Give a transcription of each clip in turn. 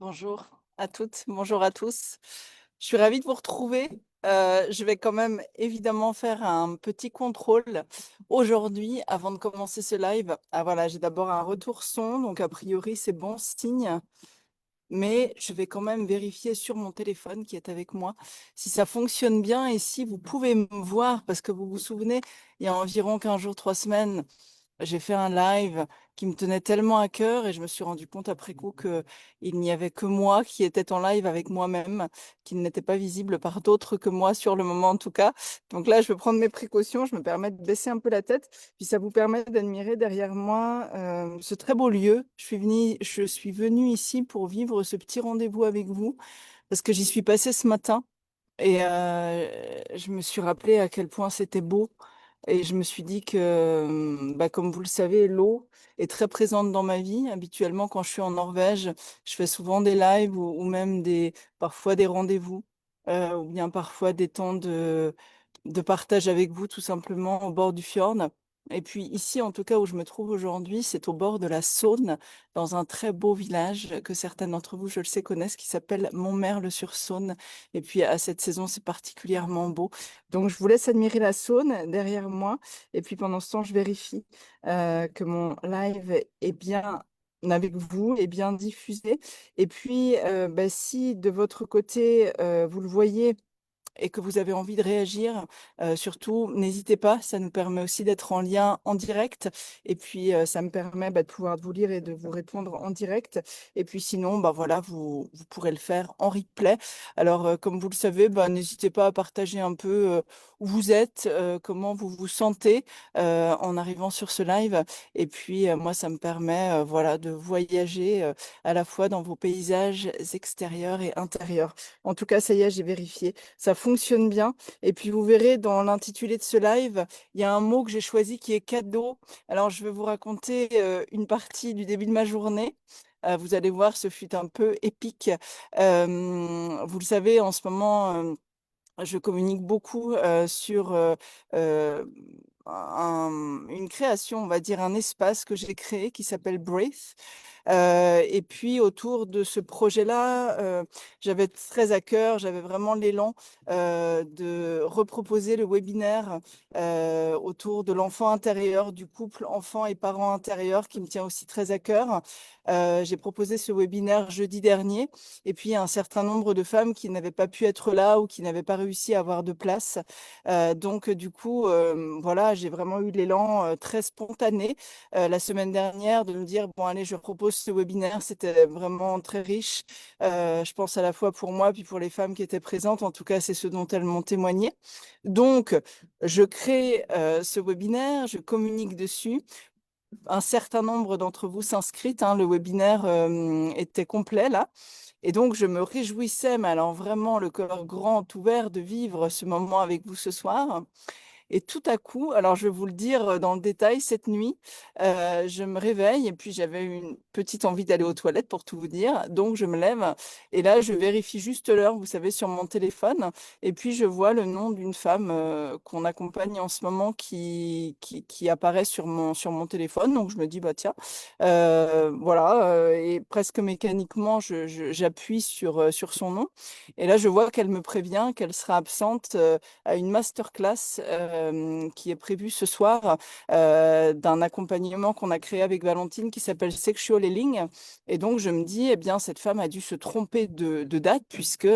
Bonjour à toutes, bonjour à tous. Je suis ravie de vous retrouver. Je vais quand même évidemment faire un petit contrôle aujourd'hui avant de commencer ce live. Ah voilà, j'ai d'abord un retour son, donc a priori c'est bon signe, mais je vais quand même vérifier sur mon téléphone qui est avec moi si ça fonctionne bien et si vous pouvez me voir, parce que vous vous souvenez, il y a environ 15 jours, 3 semaines, j'ai fait un live qui me tenait tellement à cœur et je me suis rendu compte après coup que il n'y avait que moi qui était en live avec moi-même, qui n'était pas visible par d'autres que moi sur le moment en tout cas. Donc là, je vais prendre mes précautions, je me permets de baisser un peu la tête, puis ça vous permet d'admirer derrière moi ce très beau lieu. Je suis venue ici pour vivre ce petit rendez-vous avec vous parce que j'y suis passée ce matin et je me suis rappelé à quel point c'était beau. Et je me suis dit que, bah, comme vous le savez, l'eau est très présente dans ma vie. Habituellement, quand je suis en Norvège, je fais souvent des lives ou même parfois des rendez-vous, ou bien parfois des temps de partage avec vous, tout simplement au bord du fjord. Et puis ici, en tout cas, où je me trouve aujourd'hui, c'est au bord de la Saône, dans un très beau village que certains d'entre vous, je le sais, connaissent, qui s'appelle Montmerle-sur-Saône. Et puis à cette saison, c'est particulièrement beau. Donc je vous laisse admirer la Saône derrière moi. Et puis pendant ce temps, je vérifie que mon live est bien avec vous, est bien diffusé. Et puis, bah, si de votre côté, vous le voyez et que vous avez envie de réagir, surtout n'hésitez pas, ça nous permet aussi d'être en lien en direct et puis, ça me permet, bah, de pouvoir vous lire et de vous répondre en direct et puis sinon, bah, voilà, vous pourrez le faire en replay. Alors, comme vous le savez, bah, n'hésitez pas à partager un peu, où vous êtes, comment vous vous sentez, en arrivant sur ce live et puis, moi ça me permet, voilà, de voyager, à la fois dans vos paysages extérieurs et intérieurs. En tout cas, ça y est, j'ai vérifié. Ça fonctionne bien. Et puis, vous verrez dans l'intitulé de ce live, il y a un mot que j'ai choisi qui est cadeau. Alors, je vais vous raconter une partie du début de ma journée. Vous allez voir, ce fut un peu épique. Vous le savez, en ce moment, je communique beaucoup sur une création, on va dire un espace que j'ai créé qui s'appelle Breathe. Et puis autour de ce projet-là, j'avais très à cœur, j'avais vraiment l'élan de reproposer le webinaire autour de l'enfant intérieur, du couple enfant et parent intérieur qui me tient aussi très à cœur. J'ai proposé ce webinaire jeudi dernier et puis un certain nombre de femmes qui n'avaient pas pu être là ou qui n'avaient pas réussi à avoir de place. Donc du coup, voilà, j'ai vraiment eu l'élan très spontané la semaine dernière de me dire, bon allez, je propose ce webinaire, c'était vraiment très riche. Je pense à la fois pour moi, puis pour les femmes qui étaient présentes, en tout cas c'est ce dont elles m'ont témoigné. Donc, je crée ce webinaire, je communique dessus. Un certain nombre d'entre vous s'inscritent, hein, le webinaire était complet là. Et donc, je me réjouissais, mais alors vraiment le cœur grand ouvert de vivre ce moment avec vous ce soir. Et tout à coup, alors je vais vous le dire dans le détail, cette nuit, je me réveille et puis j'avais une petite envie d'aller aux toilettes pour tout vous dire. Donc je me lève et là, je vérifie juste l'heure, vous savez, sur mon téléphone. Et puis je vois le nom d'une femme qu'on accompagne en ce moment qui apparaît sur mon téléphone. Donc je me dis, bah tiens, voilà. Et presque mécaniquement, j'appuie sur son nom. Et là, je vois qu'elle me prévient qu'elle sera absente à une masterclass qui est prévue ce soir d'un accompagnement qu'on a créé avec Valentine qui s'appelle Sexual Healing. Et donc, je me dis, eh bien, cette femme a dû se tromper de date puisque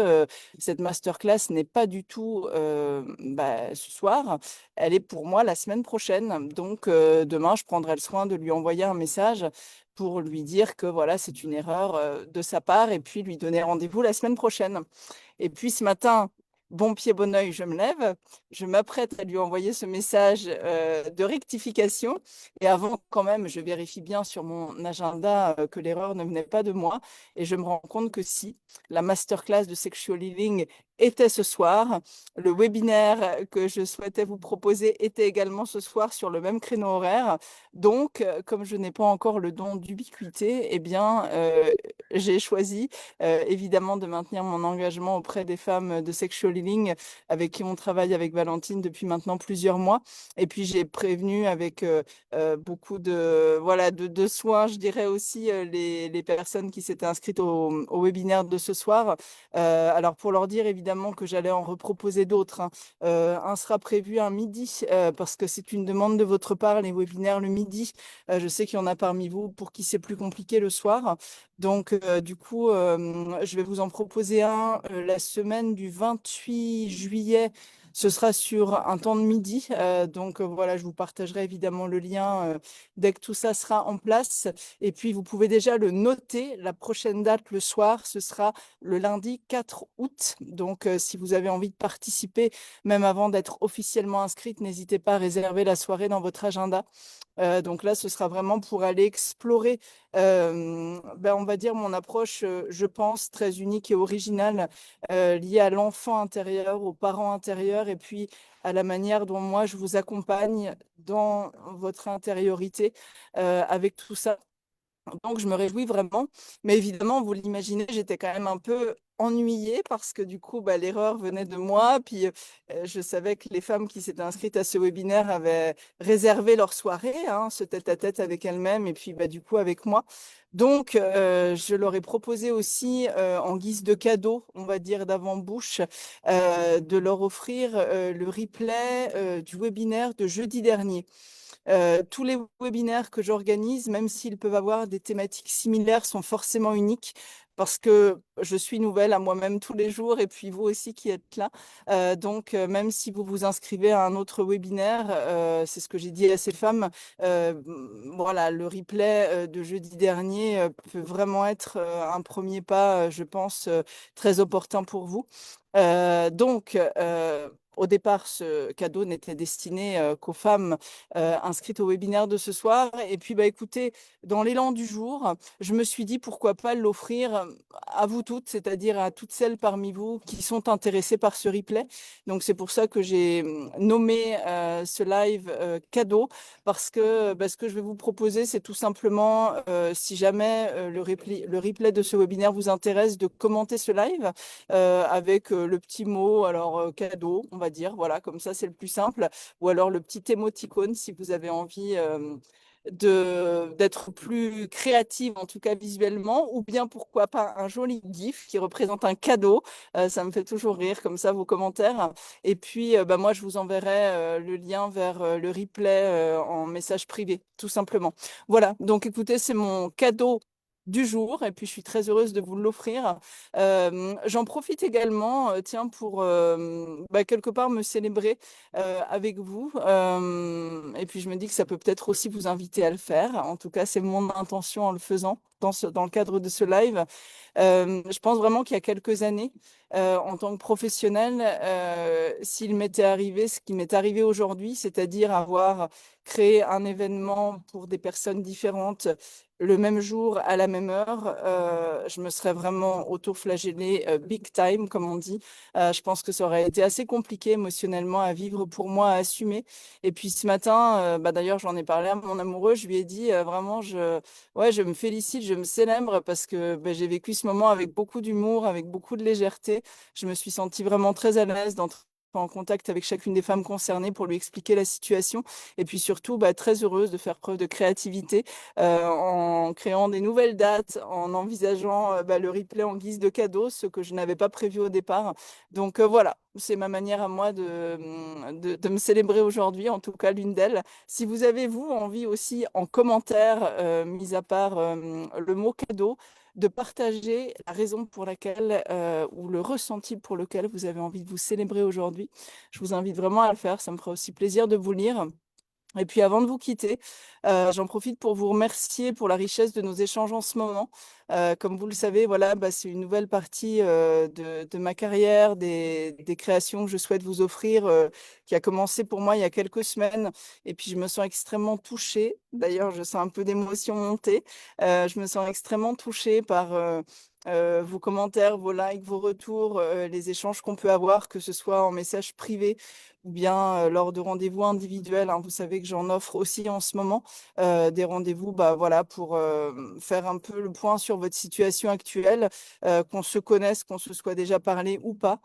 cette masterclass n'est pas du tout bah, ce soir. Elle est pour moi la semaine prochaine. Donc, demain, je prendrai le soin de lui envoyer un message pour lui dire que voilà, c'est une erreur de sa part et puis lui donner rendez-vous la semaine prochaine. Et puis ce matin, bon pied, bon oeil, je me lève, je m'apprête à lui envoyer ce message de rectification. Et avant, quand même, je vérifie bien sur mon agenda que l'erreur ne venait pas de moi. Et je me rends compte que si, la masterclass de Sexual Healing était ce soir. Le webinaire que je souhaitais vous proposer était également ce soir sur le même créneau horaire. Donc, comme je n'ai pas encore le don d'ubiquité, eh bien, j'ai choisi évidemment de maintenir mon engagement auprès des femmes de Sexual Healing avec qui on travaille avec Valentine depuis maintenant plusieurs mois. Et puis, j'ai prévenu avec beaucoup de, voilà, de soins, je dirais aussi, les personnes qui s'étaient inscrites au webinaire de ce soir. Alors, pour leur dire évidemment que j'allais en reproposer d'autres, hein. Un sera prévu un midi parce que c'est une demande de votre part, les webinaires le midi. Je sais qu'il y en a parmi vous pour qui c'est plus compliqué le soir. Donc, du coup, je vais vous en proposer un la semaine du 28 juillet. Ce sera sur un temps de midi. Donc, voilà, je vous partagerai évidemment le lien dès que tout ça sera en place. Et puis, vous pouvez déjà le noter. La prochaine date, le soir, ce sera le lundi 4 août. Donc, si vous avez envie de participer, même avant d'être officiellement inscrite, n'hésitez pas à réserver la soirée dans votre agenda. Donc là, ce sera vraiment pour aller explorer, on va dire, mon approche, je pense, très unique et originale, liée à l'enfant intérieur, aux parents intérieurs, et puis à la manière dont moi, je vous accompagne dans votre intériorité avec tout ça. Donc, je me réjouis vraiment. Mais évidemment, vous l'imaginez, j'étais quand même un peu ennuyée parce que du coup, bah, l'erreur venait de moi. Puis, je savais que les femmes qui s'étaient inscrites à ce webinaire avaient réservé leur soirée, hein, ce tête-à-tête avec elles-mêmes et puis bah, du coup avec moi. Donc, je leur ai proposé aussi, en guise de cadeau, on va dire d'avant-bouche, de leur offrir le replay du webinaire de jeudi dernier. Tous les webinaires que j'organise, même s'ils peuvent avoir des thématiques similaires, sont forcément uniques parce que je suis nouvelle à moi-même tous les jours et puis vous aussi qui êtes là. Donc, même si vous vous inscrivez à un autre webinaire, c'est ce que j'ai dit à ces femmes, voilà, le replay de jeudi dernier peut vraiment être un premier pas, je pense, très opportun pour vous. Donc, au départ, ce cadeau n'était destiné qu'aux femmes inscrite au webinaire de ce soir. Et puis, bah, écoutez, dans l'élan du jour, je me suis dit pourquoi pas l'offrir à vous toutes, c'est-à-dire à toutes celles parmi vous qui sont intéressées par ce replay. Donc, c'est pour ça que j'ai nommé ce live cadeau, parce que bah, ce que je vais vous proposer, c'est tout simplement, si jamais le replay de ce webinaire vous intéresse, de commenter ce live avec le petit mot, alors cadeau, on va dire, voilà, comme ça, c'est le plus simple ou alors le petit émoticône si vous avez envie d'être plus créative, en tout cas visuellement, ou bien pourquoi pas un joli GIF qui représente un cadeau. Ça me fait toujours rire comme ça, vos commentaires. Et puis, bah, moi, je vous enverrai le lien vers le replay en message privé, tout simplement. Voilà, donc écoutez, c'est mon cadeau du jour et puis je suis très heureuse de vous l'offrir. J'en profite également, tiens, pour bah, quelque part me célébrer avec vous. Et puis je me dis que ça peut peut-être aussi vous inviter à le faire. En tout cas, c'est mon intention en le faisant dans le cadre de ce live. Je pense vraiment qu'il y a quelques années, en tant que professionnelle, s'il m'était arrivé ce qui m'est arrivé aujourd'hui, c'est-à-dire avoir créé un événement pour des personnes différentes le même jour, à la même heure, je me serais vraiment auto-flagellée big time, comme on dit. Je pense que ça aurait été assez compliqué émotionnellement à vivre pour moi, à assumer. Et puis ce matin, bah, d'ailleurs, j'en ai parlé à mon amoureux, je lui ai dit vraiment, ouais, je me félicite, je me célèbre parce que bah, j'ai vécu ce moment avec beaucoup d'humour, avec beaucoup de légèreté. Je me suis sentie vraiment très à l'aise d'entrer en contact avec chacune des femmes concernées pour lui expliquer la situation et puis surtout bah, très heureuse de faire preuve de créativité en créant des nouvelles dates, en envisageant bah, le replay en guise de cadeau, ce que je n'avais pas prévu au départ. Donc voilà, c'est ma manière à moi de me célébrer aujourd'hui, en tout cas l'une d'elles. Si vous avez, vous, envie aussi en commentaire, mis à part le mot cadeau, de partager la raison pour laquelle ou le ressenti pour lequel vous avez envie de vous célébrer aujourd'hui, je vous invite vraiment à le faire. Ça me fera aussi plaisir de vous lire. Et puis avant de vous quitter, j'en profite pour vous remercier pour la richesse de nos échanges en ce moment. Comme vous le savez, voilà, c'est une nouvelle partie de ma carrière, des créations que je souhaite vous offrir, qui a commencé pour moi il y a quelques semaines. Et puis, je me sens extrêmement touchée. D'ailleurs, je sens un peu d'émotion monter. Je me sens extrêmement touchée par vos commentaires, vos likes, vos retours, les échanges qu'on peut avoir, que ce soit en message privé ou bien lors de rendez-vous individuels, hein. Vous savez que j'en offre aussi en ce moment des rendez-vous voilà, pour faire un peu le point sur votre situation actuelle, qu'on se connaisse, qu'on se soit déjà parlé ou pas.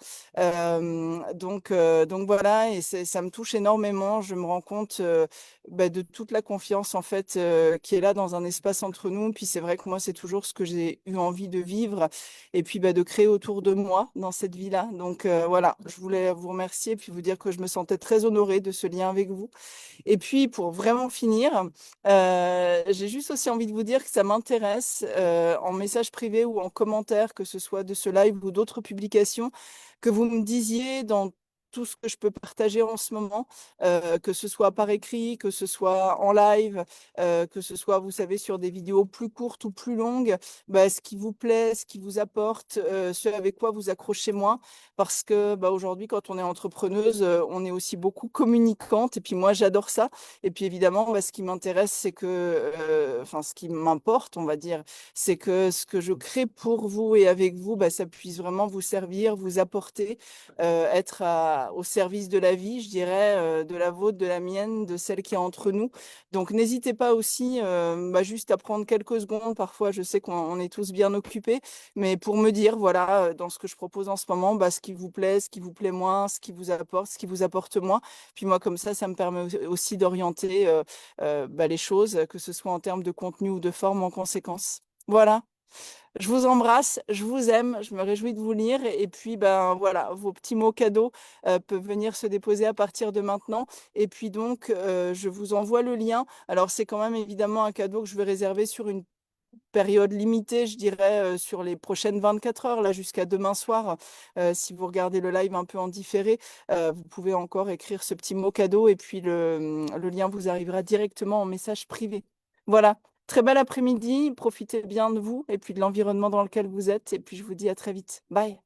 Donc voilà, et ça me touche énormément. Je me rends compte de toute la confiance en fait qui est là dans un espace entre nous. Puis c'est vrai que moi, c'est toujours ce que j'ai eu envie de vivre et puis de créer autour de moi dans cette vie-là. Donc voilà, je voulais vous remercier et puis vous dire que je me sentais très honorée de ce lien avec vous. Et puis, pour vraiment finir, j'ai juste aussi envie de vous dire que ça m'intéresse en message privé ou en commentaire, que ce soit de ce live ou d'autres publications, que vous me disiez dans tout ce que je peux partager en ce moment, que ce soit par écrit, que ce soit en live, que ce soit, vous savez, sur des vidéos plus courtes ou plus longues, ce qui vous plaît, ce qui vous apporte, ce avec quoi vous accrochez moins. Parce que aujourd'hui, quand on est entrepreneuse, on est aussi beaucoup communicante. Et puis moi, j'adore ça. Et puis évidemment, ce qui m'intéresse, c'est que, enfin, ce qui m'importe, on va dire, c'est que ce que je crée pour vous et avec vous, ça puisse vraiment vous servir, vous apporter, être au service de la vie, je dirais, de la vôtre, de la mienne, de celle qui est entre nous. Donc n'hésitez pas aussi juste à prendre quelques secondes. Parfois, je sais qu'on est tous bien occupés, mais pour me dire, voilà, dans ce que je propose en ce moment, ce qui vous plaît, ce qui vous plaît moins, ce qui vous apporte moins. Puis moi, comme ça me permet aussi d'orienter les choses, que ce soit en termes de contenu ou de forme en conséquence. Voilà. Je vous embrasse, je vous aime, je me réjouis de vous lire. Et puis, voilà, vos petits mots cadeaux peuvent venir se déposer à partir de maintenant. Et puis donc, je vous envoie le lien. Alors, c'est quand même évidemment un cadeau que je vais réserver sur une période limitée, je dirais, sur les prochaines 24 heures, là, jusqu'à demain soir. Si vous regardez le live un peu en différé, vous pouvez encore écrire ce petit mot cadeau et puis le lien vous arrivera directement en message privé. Voilà. Très bel après-midi. Profitez bien de vous et puis de l'environnement dans lequel vous êtes. Et puis, je vous dis à très vite. Bye.